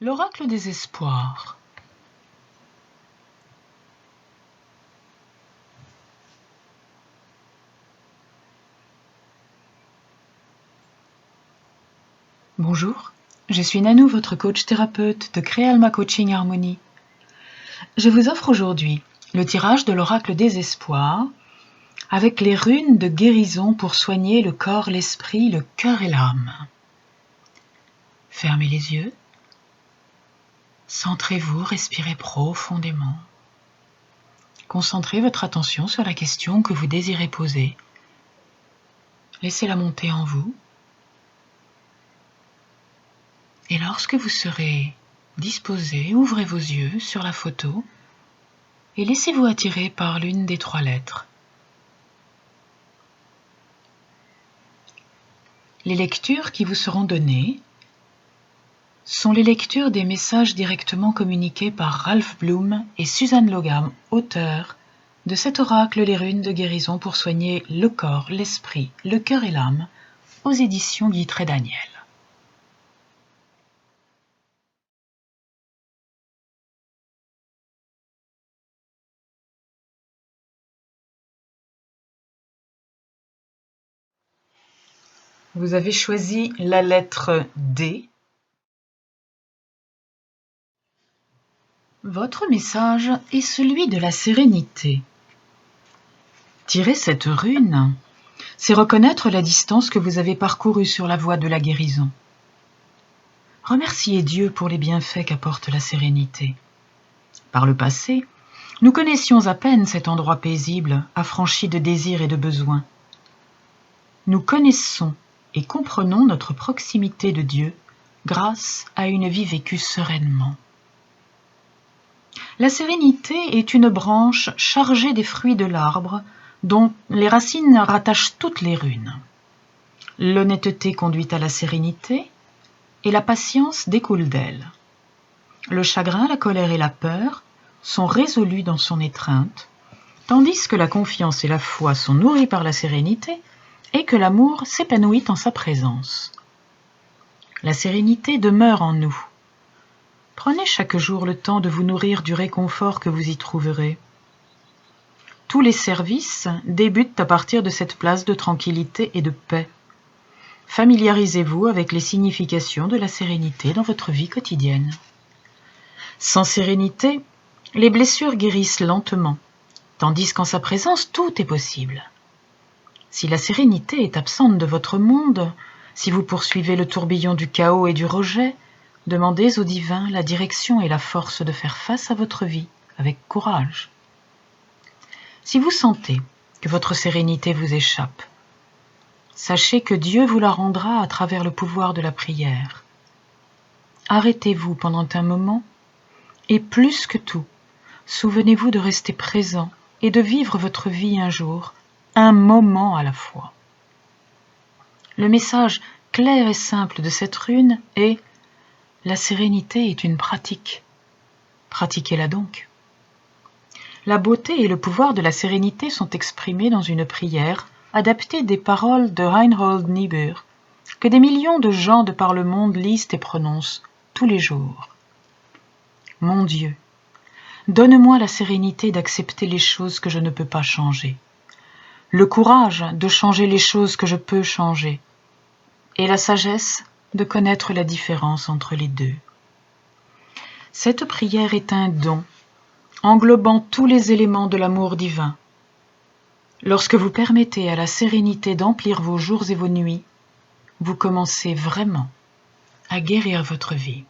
L'oracle des espoirs. Bonjour, je suis Nanou, votre coach thérapeute de Créalma Coaching Harmonie. Je vous offre aujourd'hui le tirage de l'oracle des espoirs avec les runes de guérison pour soigner le corps, l'esprit, le cœur et l'âme. Fermez les yeux. Centrez-vous, respirez profondément. Concentrez votre attention sur la question que vous désirez poser. Laissez-la monter en vous. Et lorsque vous serez disposé, ouvrez vos yeux sur la photo et laissez-vous attirer par l'une des 3 lettres. Les lectures qui vous seront données sont les lectures des messages directement communiqués par Ralph Bloom et Suzanne Logam, auteurs de cet oracle Les runes de guérison pour soigner le corps, l'esprit, le cœur et l'âme, aux éditions Guitry Daniel. Vous avez choisi la lettre D. Votre message est celui de la sérénité. Tirer cette rune, c'est reconnaître la distance que vous avez parcourue sur la voie de la guérison. Remerciez Dieu pour les bienfaits qu'apporte la sérénité. Par le passé, nous connaissions à peine cet endroit paisible, affranchi de désirs et de besoins. Nous connaissons et comprenons notre proximité de Dieu grâce à une vie vécue sereinement. La sérénité est une branche chargée des fruits de l'arbre dont les racines rattachent toutes les runes. L'honnêteté conduit à la sérénité et la patience découle d'elle. Le chagrin, la colère et la peur sont résolus dans son étreinte, tandis que la confiance et la foi sont nourries par la sérénité et que l'amour s'épanouit en sa présence. La sérénité demeure en nous. Prenez chaque jour le temps de vous nourrir du réconfort que vous y trouverez. Tous les services débutent à partir de cette place de tranquillité et de paix. Familiarisez-vous avec les significations de la sérénité dans votre vie quotidienne. Sans sérénité, les blessures guérissent lentement, tandis qu'en sa présence, tout est possible. Si la sérénité est absente de votre monde, si vous poursuivez le tourbillon du chaos et du rejet, demandez au divin la direction et la force de faire face à votre vie avec courage. Si vous sentez que votre sérénité vous échappe, sachez que Dieu vous la rendra à travers le pouvoir de la prière. Arrêtez-vous pendant un moment et plus que tout, souvenez-vous de rester présent et de vivre votre vie un jour, un moment à la fois. Le message clair et simple de cette rune est « La sérénité est une pratique. Pratiquez-la donc ». La beauté et le pouvoir de la sérénité sont exprimés dans une prière adaptée des paroles de Reinhold Niebuhr, que des millions de gens de par le monde lisent et prononcent tous les jours. Mon Dieu, donne-moi la sérénité d'accepter les choses que je ne peux pas changer, le courage de changer les choses que je peux changer, et la sagesse de connaître la différence entre les deux. Cette prière est un don, englobant tous les éléments de l'amour divin. Lorsque vous permettez à la sérénité d'emplir vos jours et vos nuits, vous commencez vraiment à guérir votre vie.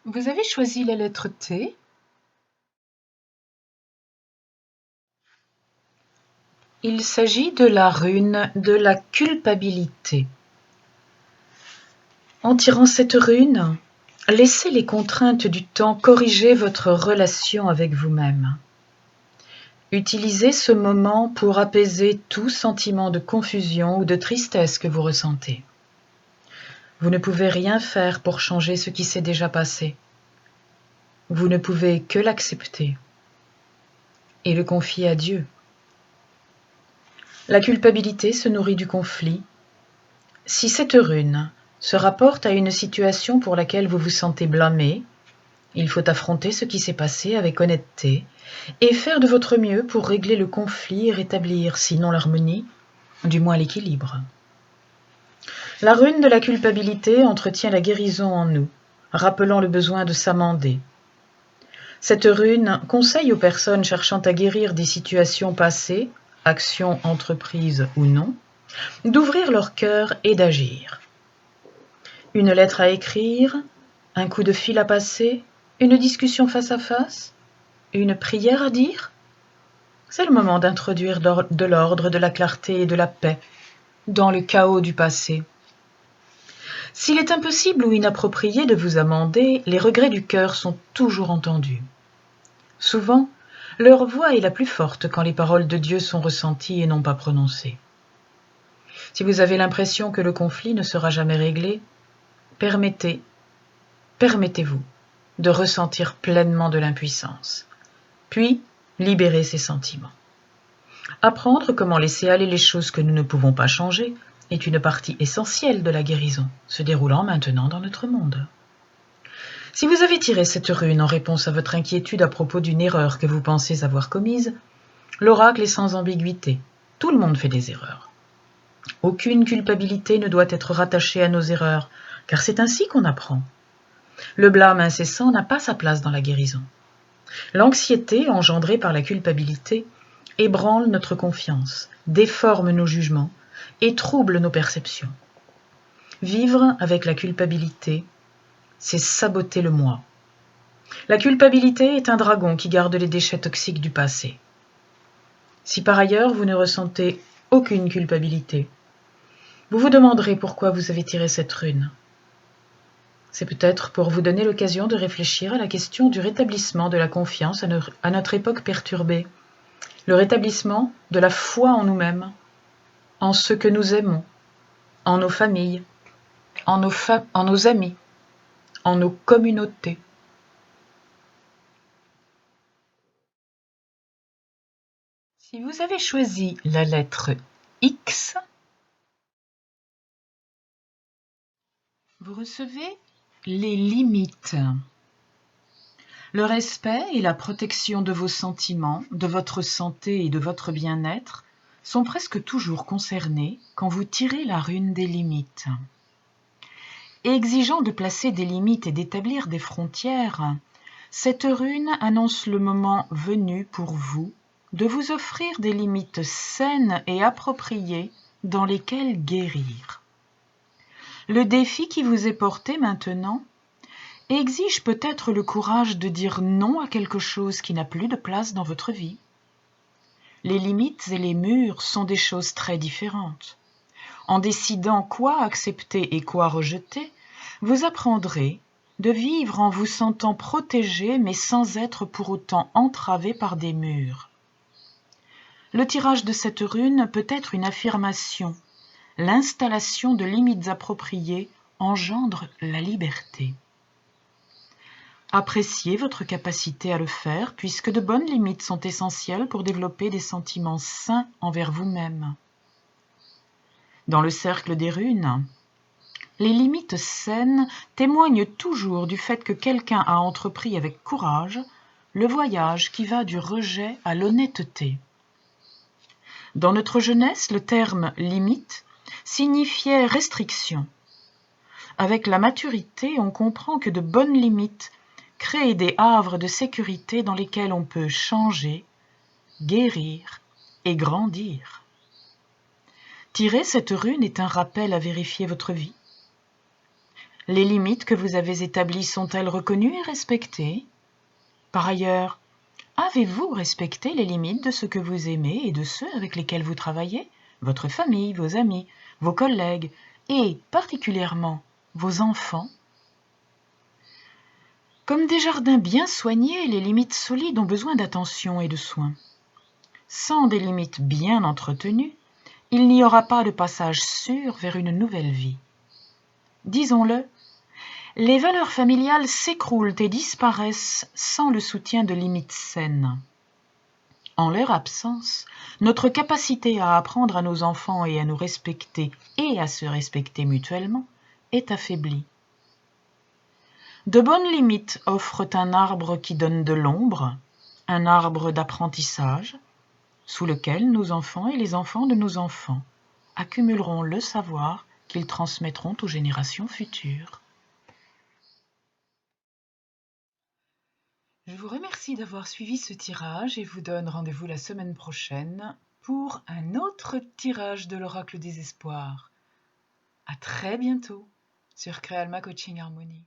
Vous avez choisi la lettre T. Il s'agit de la rune de la culpabilité. En tirant cette rune, laissez les contraintes du temps corriger votre relation avec vous-même. Utilisez ce moment pour apaiser tout sentiment de confusion ou de tristesse que vous ressentez. Vous ne pouvez rien faire pour changer ce qui s'est déjà passé. Vous ne pouvez que l'accepter et le confier à Dieu. La culpabilité se nourrit du conflit. Si cette rune se rapporte à une situation pour laquelle vous vous sentez blâmé, il faut affronter ce qui s'est passé avec honnêteté et faire de votre mieux pour régler le conflit et rétablir, sinon l'harmonie, du moins l'équilibre. La rune de la culpabilité entretient la guérison en nous, rappelant le besoin de s'amender. Cette rune conseille aux personnes cherchant à guérir des situations passées, actions entreprises ou non, d'ouvrir leur cœur et d'agir. Une lettre à écrire, un coup de fil à passer, une discussion face à face, une prière à dire? C'est le moment d'introduire de l'ordre, de la clarté et de la paix dans le chaos du passé. S'il est impossible ou inapproprié de vous amender, les regrets du cœur sont toujours entendus. Souvent, leur voix est la plus forte quand les paroles de Dieu sont ressenties et non pas prononcées. Si vous avez l'impression que le conflit ne sera jamais réglé, permettez-vous de ressentir pleinement de l'impuissance, puis libérer ces sentiments. Apprendre comment laisser aller les choses que nous ne pouvons pas changer est une partie essentielle de la guérison, se déroulant maintenant dans notre monde. Si vous avez tiré cette rune en réponse à votre inquiétude à propos d'une erreur que vous pensez avoir commise, l'oracle est sans ambiguïté. Tout le monde fait des erreurs. Aucune culpabilité ne doit être rattachée à nos erreurs, car c'est ainsi qu'on apprend. Le blâme incessant n'a pas sa place dans la guérison. L'anxiété engendrée par la culpabilité ébranle notre confiance, déforme nos jugements et trouble nos perceptions. Vivre avec la culpabilité, c'est saboter le moi. La culpabilité est un dragon qui garde les déchets toxiques du passé. Si par ailleurs vous ne ressentez aucune culpabilité, vous vous demanderez pourquoi vous avez tiré cette rune. C'est peut-être pour vous donner l'occasion de réfléchir à la question du rétablissement de la confiance à notre époque perturbée, le rétablissement de la foi en nous-mêmes, en ceux que nous aimons, en nos familles, en nos amis, en nos communautés. Si vous avez choisi la lettre X, vous recevez les limites. Le respect et la protection de vos sentiments, de votre santé et de votre bien-être sont presque toujours concernés quand vous tirez la rune des limites. Exigeant de placer des limites et d'établir des frontières, cette rune annonce le moment venu pour vous de vous offrir des limites saines et appropriées dans lesquelles guérir. Le défi qui vous est porté maintenant exige peut-être le courage de dire non à quelque chose qui n'a plus de place dans votre vie. Les limites et les murs sont des choses très différentes. En décidant quoi accepter et quoi rejeter, vous apprendrez de vivre en vous sentant protégé mais sans être pour autant entravé par des murs. Le tirage de cette rune peut être une affirmation. L'installation de limites appropriées engendre la liberté. Appréciez votre capacité à le faire, puisque de bonnes limites sont essentielles pour développer des sentiments sains envers vous-même. Dans le cercle des runes, les limites saines témoignent toujours du fait que quelqu'un a entrepris avec courage le voyage qui va du rejet à l'honnêteté. Dans notre jeunesse, le terme « limite » signifiait restriction. Avec la maturité, on comprend que de bonnes limites créent des havres de sécurité dans lesquels on peut changer, guérir et grandir. Tirer cette rune est un rappel à vérifier votre vie. Les limites que vous avez établies sont-elles reconnues et respectées? Par ailleurs, avez-vous respecté les limites de ceux que vous aimez et de ceux avec lesquels vous travaillez, votre famille, vos amis, vos collègues et, particulièrement, vos enfants? Comme des jardins bien soignés, les limites solides ont besoin d'attention et de soins. Sans des limites bien entretenues, il n'y aura pas de passage sûr vers une nouvelle vie. Disons-le, les valeurs familiales s'écroulent et disparaissent sans le soutien de limites saines. En leur absence, notre capacité à apprendre à nos enfants et à nous respecter et à se respecter mutuellement est affaiblie. De bonnes limites offrent un arbre qui donne de l'ombre, un arbre d'apprentissage, sous lequel nos enfants et les enfants de nos enfants accumuleront le savoir qu'ils transmettront aux générations futures. Je vous remercie d'avoir suivi ce tirage et vous donne rendez-vous la semaine prochaine pour un autre tirage de l'Oracle des Espoirs. À très bientôt sur Créalma Coaching Harmonie.